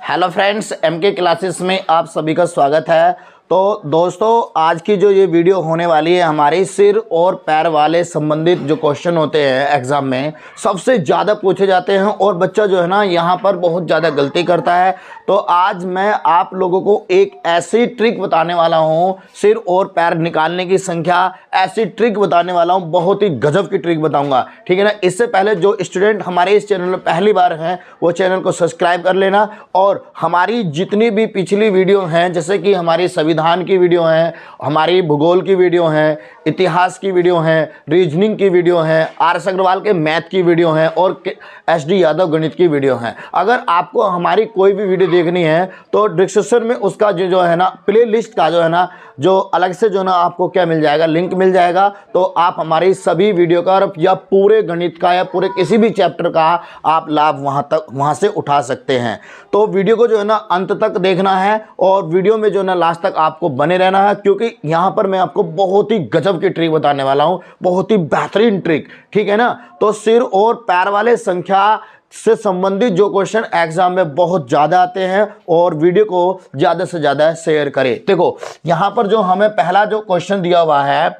Hello friends, MK classes में आप सभी का स्वागत है। तो दोस्तों, आज की जो ये वीडियो होने वाली है हमारे सिर और पैर वाले संबंधित जो क्वेश्चन होते हैं एग्जाम में सबसे ज़्यादा पूछे जाते हैं और बच्चा जो है ना यहाँ पर बहुत ज़्यादा गलती करता है। तो आज मैं आप लोगों को एक ऐसी ट्रिक बताने वाला हूँ, सिर और पैर निकालने की संख्या, ऐसी ट्रिक बताने वाला हूँ, बहुत ही गजब की ट्रिक बताऊँगा, ठीक है ना। इससे पहले जो स्टूडेंट हमारे इस चैनल में पहली बार हैं वो चैनल को सब्सक्राइब कर लेना और हमारी जितनी भी पिछली वीडियो हैं, जैसे कि हमारी संविधान की वीडियो है, हमारी भूगोल की वीडियो है, इतिहास की वीडियो है, रीजनिंग की वीडियो है, आर एस अग्रवाल के मैथ की वीडियो है और एसडी यादव गणित की वीडियो है। अगर आपको हमारी कोई भी वीडियो देखनी है तो डिस्क्रिप्शन में उसका जो है ना प्ले लिस्ट का जो है ना जो अलग से जो ना आपको क्या मिल जाएगा, लिंक मिल जाएगा। तो आप हमारी सभी वीडियो का या पूरे गणित का या पूरे किसी भी चैप्टर का आप लाभ वहाँ से उठा सकते हैं। तो वीडियो को जो है ना अंत तक देखना है और वीडियो में जो है ना लास्ट तक आपको बने रहना है, क्योंकि यहाँ पर मैं आपको बहुत ही गजब की ट्रिक बताने वाला हूँ, बहुत ही बेहतरीन ट्रिक, ठीक है ना। तो सिर और पैर वाले संख्या से संबंधित जो क्वेश्चन एग्जाम में बहुत ज़्यादा आते हैं और वीडियो को ज़्यादा से ज़्यादा शेयर करें। देखो यहाँ पर जो हमें पहला जो क्वेश्चन दिया हुआ है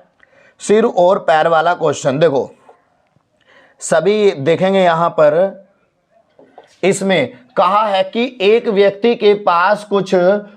सिर और पैर वाला क्वेश्चन, देखो सभी देखेंगे यहाँ पर इसमें कहा है कि एक व्यक्ति के पास कुछ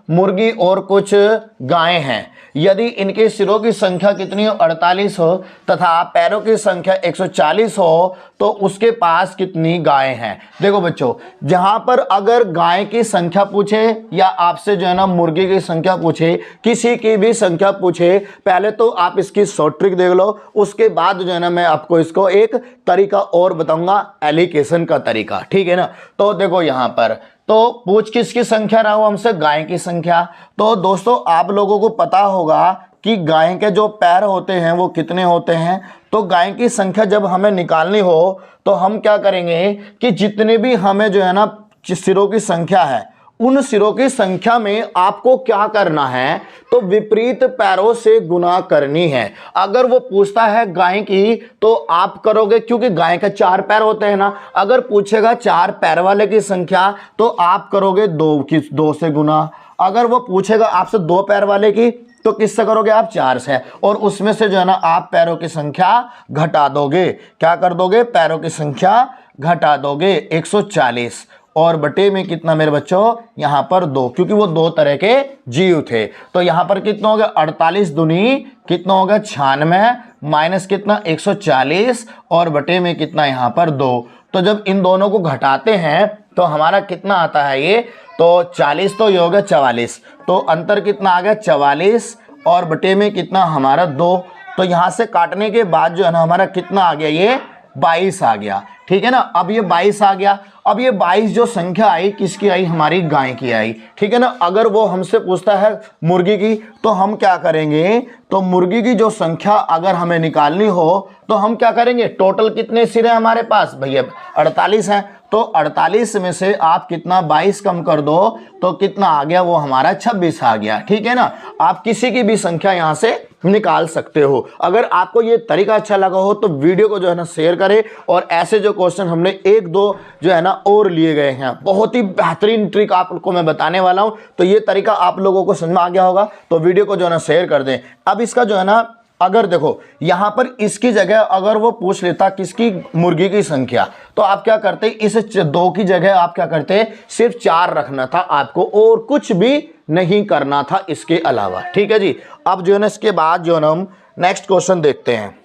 मुर्गी और कुछ गायें हैं। यदि इनके सिरों की संख्या कितनी हो, 48 हो, तथा पैरों की संख्या 140 हो, तो उसके पास कितनी गायें हैं। देखो बच्चों, जहां पर अगर गाय की संख्या पूछे या आपसे जो है ना मुर्गी की संख्या पूछे, किसी की भी संख्या पूछे, पहले तो आप इसकी शॉर्ट ट्रिक देख लो, उसके बाद जो है ना मैं आपको इसको एक तरीका और बताऊंगा, एलिकेशन का तरीका, ठीक है ना। तो देखो यहाँ पर तो पूछ किसकी संख्या रहा हो हमसे, गाय की संख्या। तो दोस्तों आप लोगों को पता होगा कि गाय के जो पैर होते हैं वो कितने होते हैं। तो गाय की संख्या जब हमें निकालनी हो तो हम क्या करेंगे कि जितने भी हमें जो है ना सिरों की संख्या है, उन सिरों की संख्या में आपको क्या करना है, तो विपरीत पैरों से गुना करनी है। अगर वो पूछता है गाय की तो आप करोगे, क्योंकि गाय के 4 पैर होते हैं ना, अगर पूछेगा 4 पैर वाले की संख्या तो आप करोगे 2 से गुना। अगर वो पूछेगा आपसे 2 पैर वाले की तो किससे करोगे आप, 4 से, और उसमें से जो है ना आप पैरों की संख्या घटा दोगे। क्या कर दोगे, पैरों की संख्या घटा दोगे 140 और बटे में कितना मेरे बच्चों, यहाँ पर 2, क्योंकि वो 2 तरह के जीव थे। तो यहाँ पर कितना हो गया, 48 दूनी कितना होगा 96 माइनस कितना 140 और बटे में कितना यहाँ पर 2। तो जब इन दोनों को घटाते हैं तो हमारा कितना आता है ये, तो 40 तो ये हो गया 44, तो अंतर कितना आ गया 44 और बटे में कितना हमारा 2। तो यहाँ से काटने के बाद जो है ना हमारा कितना आ गया, ये 22 आ गया, ठीक है ना। अब ये 22 आ गया। अब ये 22 जो संख्या आई किसकी आई, हमारी गाय की आई, ठीक है ना। अगर वो हमसे पूछता है मुर्गी की तो हम क्या करेंगे, तो मुर्गी की जो संख्या अगर हमें निकालनी हो तो हम क्या करेंगे, टोटल कितने सिर हैं हमारे पास, भैया 48 हैं, तो 48 में से आप कितना 22 कम कर दो तो कितना आ गया, वो हमारा 26 आ गया, ठीक है ना। आप किसी की भी संख्या यहां से निकाल सकते हो। अगर आपको ये तरीका अच्छा लगा हो तो वीडियो को जो है ना शेयर करें और ऐसे जो क्वेश्चन हमने 1-2 जो है ना और लिए गए हैं, बहुत ही बेहतरीन ट्रिक आपको मैं बताने वाला हूं। तो ये तरीका आप लोगों को समझ में आ गया होगा, तो वीडियो को जो है ना शेयर कर दें। अब इसका जो है ना, अगर देखो यहां पर इसकी जगह अगर वो पूछ लेता किसकी, मुर्गी की संख्या, तो आप क्या करते, इस 2 की जगह आप क्या करते, सिर्फ 4 रखना था आपको और कुछ भी नहीं करना था इसके अलावा, ठीक है जी। अब जो है ना इसके बाद जो है ना हम नेक्स्ट क्वेश्चन देखते हैं।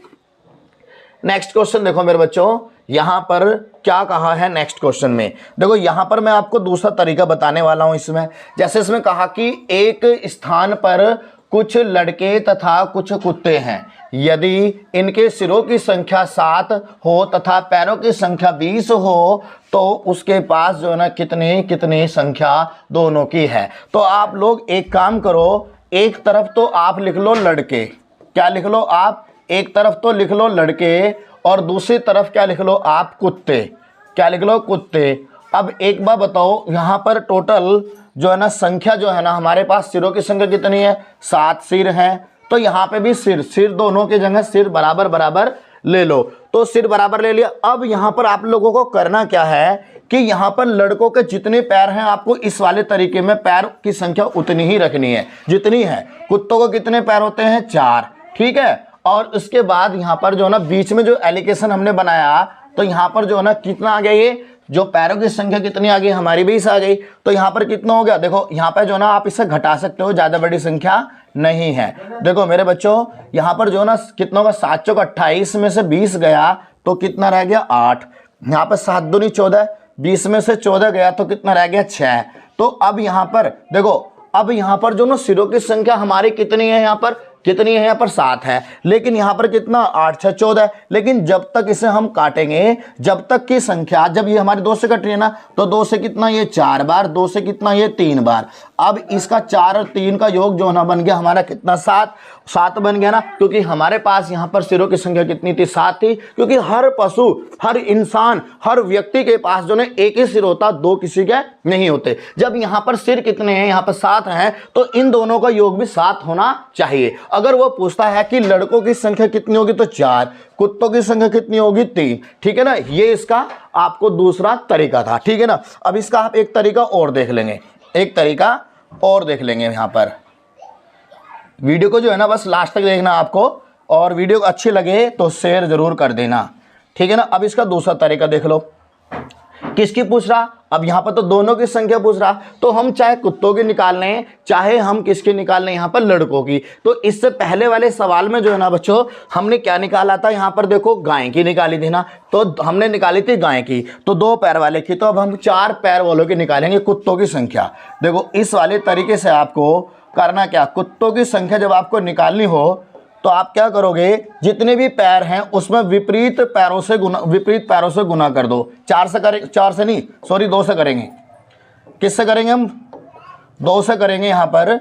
नेक्स्ट क्वेश्चन देखो मेरे बच्चों, यहां पर क्या कहा है नेक्स्ट क्वेश्चन में, देखो यहां पर मैं आपको दूसरा तरीका बताने वाला हूं। इसमें जैसे इसमें कहा कि एक स्थान पर कुछ लड़के तथा कुछ कुत्ते हैं। यदि इनके सिरों की संख्या 7 हो तथा पैरों की संख्या 20 हो तो उसके पास जो है ना कितनी संख्या दोनों की है। तो आप लोग एक काम करो, एक तरफ तो आप लिख लो लड़के, क्या लिख लो आप, एक तरफ तो लिख लो लड़के और दूसरी तरफ क्या लिख लो आप, कुत्ते, क्या लिख लो, कुत्ते। अब एक बार बताओ, यहाँ पर टोटल जो है ना संख्या जो है ना हमारे पास सिरों की संख्या कितनी है, 7 सिर हैं। तो यहाँ पे भी सिर दोनों की जगह सिर बराबर ले लो, तो सिर बराबर ले लिया। अब यहाँ पर आप लोगों को करना क्या है कि यहाँ पर लड़कों के जितने पैर हैं आपको इस वाले तरीके में पैर की संख्या उतनी ही रखनी है जितनी है। कुत्तों को कितने पैर होते हैं? 4, ठीक है। और उसके बाद यहाँ पर जो है ना बीच में जो एलिकेशन हमने बनाया तो यहाँ पर जो है ना कितना आ गया, ये जो पैरों की संख्या कितनी आ गई हमारी 20 आ गई। तो यहाँ पर कितना हो गया, देखो यहाँ पर जो है ना आप इसे घटा सकते हो, ज्यादा बड़ी संख्या नहीं है। देखो मेरे बच्चों यहाँ पर जो है ना कितना होगा, 7 चौक 28 में से 20 गया तो कितना रह गया 8। यहाँ पर 7 दूनी 14, 20 में से 14 गया तो कितना रह गया 6। तो अब यहाँ पर देखो, अब यहाँ पर जो ना सिरों की संख्या हमारी कितनी है, यहाँ पर कितनी है, यहाँ पर 7 है, लेकिन यहाँ पर कितना 8 6 14। लेकिन जब तक इसे हम काटेंगे, जब तक की संख्या, जब ये हमारी 2 से कट रही है ना, तो 2 से कितना ये 4 बार, 2 से कितना ये 3 बार। अब इसका 4 और 3 का योग जो ना बन गया हमारा कितना 7 बन गया ना, क्योंकि हमारे पास यहाँ पर सिरों की संख्या कितनी थी 7 थी। क्योंकि हर पशु, हर इंसान, हर व्यक्ति के पास जो ना एक ही सिर होता, 2 किसी के नहीं होते। जब यहाँ पर सिर कितने हैं, यहाँ पर 7 हैं, तो इन दोनों का योग भी 7 होना चाहिए। अगर वो पूछता है कि लड़कों की संख्या कितनी होगी तो 4, कुत्तों की संख्या कितनी होगी 3, ठीक है ना। ये इसका आपको दूसरा तरीका था, ठीक है ना। अब इसका आप एक तरीका और देख लेंगे, एक तरीका और देख लेंगे। यहाँ पर वीडियो को जो है ना बस लास्ट तक देखना आपको, और वीडियो अच्छी लगे तो शेयर जरूर कर देना, ठीक है ना। अब इसका दूसरा तरीका देख लो, किसकी पूछ रहा, अब यहाँ पर तो दोनों की संख्या पूछ रहा, तो हम चाहे कुत्तों की निकाल लें, चाहे हम किसकी निकाल लें, यहाँ पर लड़कों की। तो इससे पहले वाले सवाल में जो है ना बच्चों हमने क्या निकाला था, यहाँ पर देखो गाय की निकाली थी ना, तो हमने निकाली थी गाय की, तो 2 पैर वाले की। तो अब हम 4 पैर वालों की निकालेंगे कुत्तों की संख्या। देखो इस वाले तरीके से आपको करना क्या, कुत्तों की संख्या जब आपको निकालनी हो तो आप क्या करोगे, जितने भी पैर हैं उसमें विपरीत पैरों से गुना कर दो। 4 से करें, 4 से नहीं सॉरी 2 से करेंगे। किससे करेंगे हम, 2 से करेंगे यहाँ पर।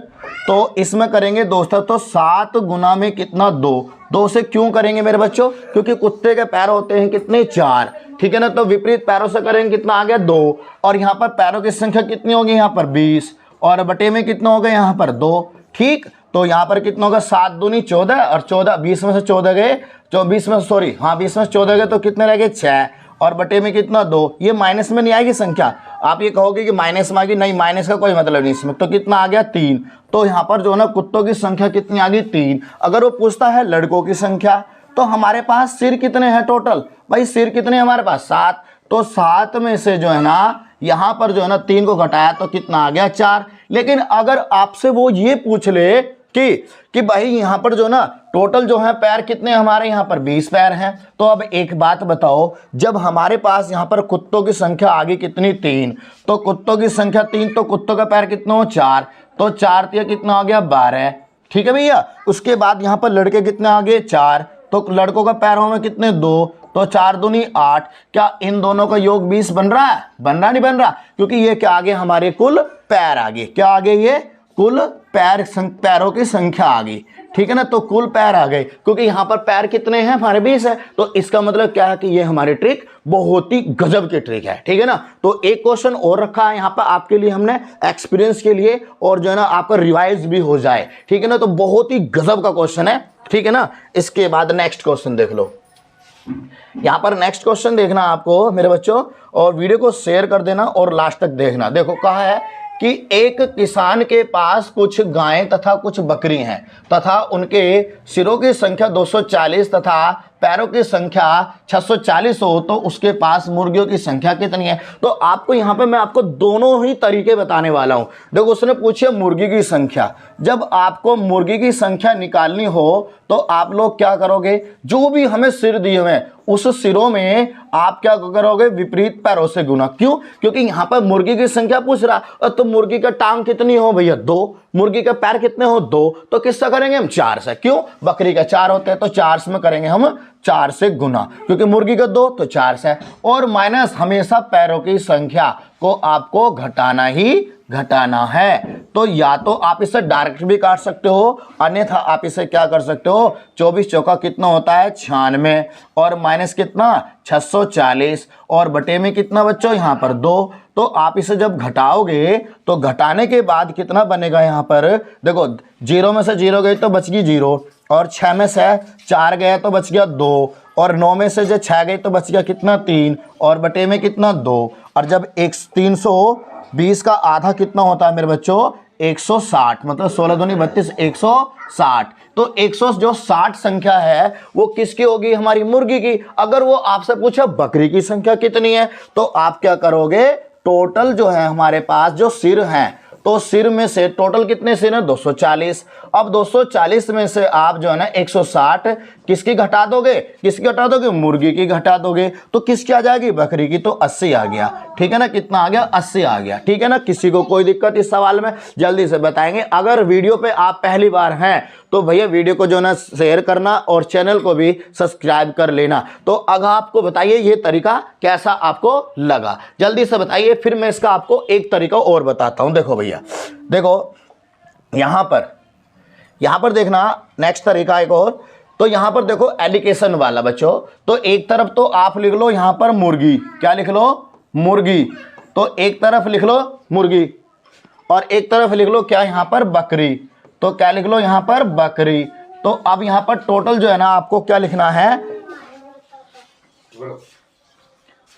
तो इसमें करेंगे दोस्तों तो 7 गुना में कितना 2 से क्यों करेंगे मेरे बच्चों, क्योंकि कुत्ते के पैर होते हैं कितने 4, ठीक है ना। तो विपरीत पैरों से करेंगे कितना आ गया 2, और यहाँ पर पैरों की संख्या कितनी होगी यहाँ पर 20, और बटे में कितना होगा यहाँ पर 2, ठीक। तो यहाँ पर कितना होगा 7 दूनी 14, और 14 20 में से 14 गए, 20 में सॉरी हाँ 20 में से 14 गए तो कितने रह गए 6, और बटे में कितना 2। ये माइनस में नहीं आएगी संख्या, आप ये कहोगे कि माइनस में आ गई, नहीं माइनस का कोई मतलब नहीं इसमें। तो कितना आ गया 3। तो यहाँ पर जो है ना कुत्तों की संख्या कितनी आ गई 3। अगर वो पूछता है लड़कों की संख्या, तो हमारे पास सिर कितने हैं टोटल, भाई सिर कितने हमारे पास 7। तो 7 में से जो है ना यहाँ पर जो है ना 3 को घटाया तो कितना आ गया 4। लेकिन अगर आपसे वो ये पूछ ले कि भाई यहाँ पर जो ना टोटल जो है पैर कितने हमारे यहाँ पर 20 पैर हैं, तो अब एक बात बताओ, जब हमारे पास यहाँ पर कुत्तों की संख्या आ गई कितनी 3, तो कुत्तों की संख्या 3, तो कुत्तों का पैर कितना हो 4, तो 4 तिया कितना आ गया 12, ठीक है भैया। उसके बाद यहाँ पर लड़के कितने आ गए 4, तो लड़कों का पैरों में कितने 2, तो 4 दूनी 8। क्या इन दोनों का योग 20 बन रहा है, बन रहा नहीं बन रहा, क्योंकि ये क्या आ गए हमारे कुल पैर आ गए, क्या आ गए ये कुल पैरों की संख्या आ गई, ठीक है ना। तो कुल पैर आ गए, क्योंकि यहाँ पर पैर कितने हैं हमारे 20 है। तो इसका मतलब क्या है कि ये हमारी ट्रिक बहुत ही गजब की ट्रिक है, ठीक है ना। तो एक क्वेश्चन और रखा है यहाँ पर आपके लिए हमने एक्सपीरियंस के लिए, और जो है ना आपका रिवाइज भी हो जाए, ठीक है ना। तो बहुत ही गजब का क्वेश्चन है, ठीक है ना। इसके बाद नेक्स्ट क्वेश्चन देख लो, यहाँ पर नेक्स्ट क्वेश्चन देखना आपको मेरे बच्चों, और वीडियो को शेयर कर देना और लास्ट तक देखना। देखो कहा है कि एक किसान के पास कुछ गायें तथा कुछ बकरी हैं, तथा उनके सिरों की संख्या 240 तथा पैरों की संख्या 640 हो, तो उसके पास मुर्गियों की संख्या कितनी है। तो आपको यहाँ पे मैं आपको दोनों ही तरीके बताने वाला हूँ। देखो उसने पूछे मुर्गी की संख्या, जब आपको मुर्गी की संख्या निकालनी हो तो आप लोग क्या करोगे, जो भी हमें सिर दिए हुए उस सिरों में आप क्या करोगे, विपरीत पैरों से गुना। क्यों, क्योंकि यहाँ पर मुर्गी की संख्या पूछ रहा, और तो मुर्गी का टांग कितनी हो भैया 2, मुर्गी का पैर कितने हो 2, तो किससे करेंगे हम 4 से। क्यों, बकरी का 4 होते हैं तो 4 में करेंगे हम 4 से गुना, क्योंकि मुर्गी का 2 तो 4 से। और माइनस हमेशा पैरों की संख्या को आपको घटाना है। तो या तो आप इसे डायरेक्ट भी काट सकते हो, अन्यथा आप इसे क्या कर सकते हो, 24 चौका कितना होता है 96, और माइनस कितना 640, और बटे में कितना बच्चों यहाँ पर 2। तो आप इसे जब घटाओगे तो घटाने के बाद कितना बनेगा यहाँ पर, देखो 0 में से 0 गई तो बच गई 0, और 6 में से 4 गया तो बच गया 2, और 9 में से जो 6 गई तो बच गया कितना 3 और बटे में कितना 2। और जब 320 का आधा कितना होता है मेरे बच्चों 160, मतलब 16 दूनी 32 160। तो 160 संख्या है वो किसकी होगी हमारी मुर्गी की। अगर वो आपसे पूछे बकरी की संख्या कितनी है तो आप क्या करोगे टोटल जो है हमारे पास जो सिर हैं तो सिर में से टोटल कितने सिर हैं 240। अब 240 में से आप जो है ना 160 किसकी घटा दोगे, किसकी घटा दोगे मुर्गी की घटा दोगे तो किसकी आ जाएगी बकरी की, तो 80 आ गया। ठीक है ना, कितना आ गया 80 आ गया। ठीक है ना, किसी को कोई दिक्कत इस सवाल में जल्दी से बताएंगे। अगर वीडियो पे आप पहली बार हैं तो भैया वीडियो को जो ना शेयर करना और चैनल को भी सब्सक्राइब कर लेना। तो अगर आपको बताइए ये तरीका कैसा आपको लगा, जल्दी से बताइए, फिर मैं इसका आपको एक तरीका और बताता हूं। देखो भैया, देखो यहां पर देखना नेक्स्ट तरीका एक और। तो यहां पर देखो एलिकेशन वाला बच्चों, तो एक तरफ तो आप लिख लो यहां पर मुर्गी, क्या लिख लो मुर्गी, तो एक तरफ लिख लो मुर्गी और एक तरफ लिख लो क्या यहां पर बकरी, तो क्या लिख लो यहां पर बकरी। तो अब यहां पर टोटल जो है ना आपको क्या लिखना है,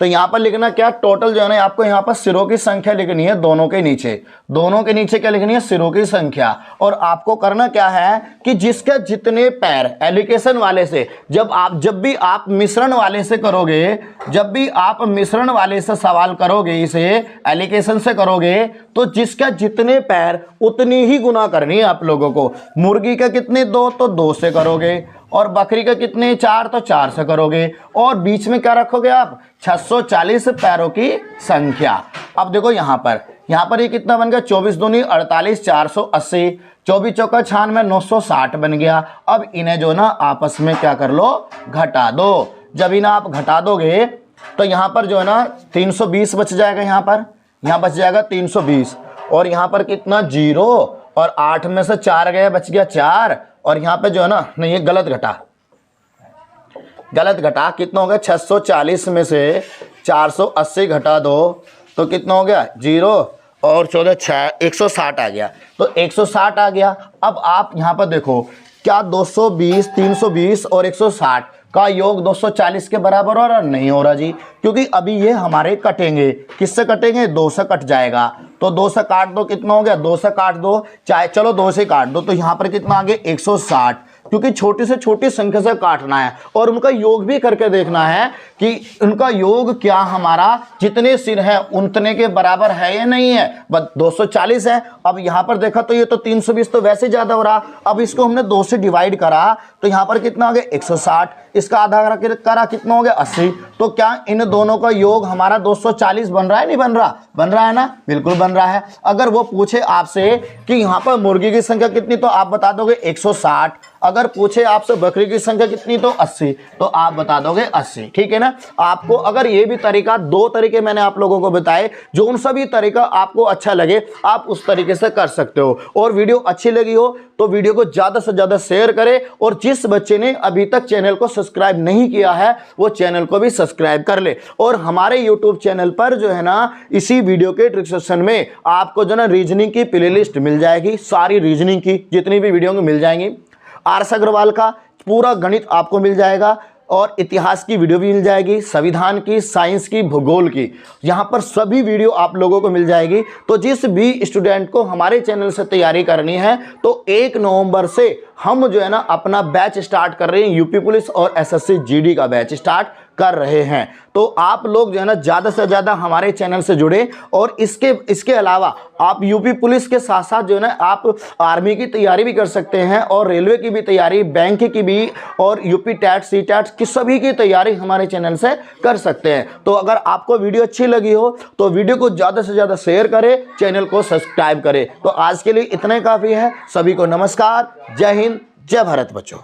तो यहां पर लिखना क्या टोटल जो है ना आपको यहां पर सिरों की संख्या लिखनी है दोनों के नीचे क्या लिखनी है सिरों की संख्या। और आपको करना क्या है कि जिसके जितने पैर एलिकेशन वाले से जब भी आप मिश्रण वाले से करोगे, जब भी आप मिश्रण वाले से सवाल करोगे, इसे एलिकेशन से करोगे तो जिसका जितने पैर उतनी ही गुना करनी है आप लोगों को। मुर्गी का कितने 2 तो 2 से करोगे और बकरी का कितने 4 तो 4 से करोगे और बीच में क्या रखोगे आप 640 पैरों की संख्या। अब देखो यहां पर ये कितना बन गया 24 दूनी 48 480, 24 चौका 96 960 बन गया। अब इन्हें जो ना आपस में क्या कर लो घटा दो। जब इन्हें आप घटा दोगे तो यहां पर जो है ना 320 बच जाएगा, यहां बच जाएगा 320 और यहां पर कितना 0 और 8 में से 4 गया बच गया 4 और यहां पे जो है ना नहीं ये गलत घटा कितना हो गया 640 में से 480 घटा दो तो कितना हो गया 0 और 14 6 160 आ गया, तो 160 आ गया। अब आप यहां पर देखो क्या 220 320 और 160 का योग 240 के बराबर हो रहा नहीं हो रहा जी, क्योंकि अभी ये हमारे कटेंगे, किससे कटेंगे 2 से कट जाएगा। तो 2 से काट दो कितना हो गया 2 से काट दो, चाहे चलो 2 से काट दो तो यहां पर कितना आ गया 160, क्योंकि छोटी से छोटी संख्या से काटना है और उनका योग भी करके देखना है कि उनका योग क्या हमारा जितने सिर है उतने के बराबर है या नहीं है। बस 240 है। अब यहां पर देखा तो ये तो 320 तो वैसे ज्यादा हो रहा, अब इसको हमने 2 से डिवाइड करा तो यहां पर कितना हो गया 160, इसका आधा करा कितना हो गया 80। तो क्या इन दोनों का योग हमारा 240 बन रहा है नहीं बन रहा, बन रहा है ना, बिल्कुल बन रहा है। अगर वो पूछे आपसे कि यहां पर मुर्गी की संख्या कितनी तो आप बता दोगे 160, अगर पूछे आपसे बकरी की संख्या कितनी तो 80 तो आप बता दोगे 80। ठीक है ना, आपको अगर ये भी तरीका 2 तरीके मैंने आप लोगों को बताए, जो उन सभी तरीका आपको अच्छा लगे आप उस तरीके से कर सकते हो। और वीडियो अच्छी लगी हो तो वीडियो को ज्यादा से ज्यादा शेयर करें और जिस बच्चे ने अभी तक चैनल को सब्सक्राइब नहीं किया है वो चैनल को भी सब्सक्राइब कर ले। और हमारे यूट्यूब चैनल पर जो है ना इसी वीडियो के डिस्क्रिप्शन में आपको जो ना रीजनिंग की प्लेलिस्ट मिल जाएगी, सारी रीजनिंग की जितनी भी वीडियो मिल जाएंगी, आर.एस. अग्रवाल का पूरा गणित आपको मिल जाएगा और इतिहास की वीडियो भी मिल जाएगी, संविधान की, साइंस की, भूगोल की, यहाँ पर सभी वीडियो आप लोगों को मिल जाएगी। तो जिस भी स्टूडेंट को हमारे चैनल से तैयारी करनी है तो 1 नवंबर से हम जो है ना अपना बैच स्टार्ट कर रहे हैं, यूपी पुलिस और एसएससी जीडी का बैच स्टार्ट कर रहे हैं। तो आप लोग जो है ना ज़्यादा से ज़्यादा हमारे चैनल से जुड़े और इसके अलावा आप यूपी पुलिस के साथ साथ जो है ना आप आर्मी की तैयारी भी कर सकते हैं और रेलवे की भी तैयारी, बैंक की भी और यूपी टैट सी टैट की सभी की तैयारी हमारे चैनल से कर सकते हैं। तो अगर आपको वीडियो अच्छी लगी हो तो वीडियो को ज़्यादा से ज़्यादा शेयर करें, चैनल को सब्सक्राइब करें। तो आज के लिए इतना ही काफ़ी है। सभी को नमस्कार, जय हिंद, जय भारत बच्चों।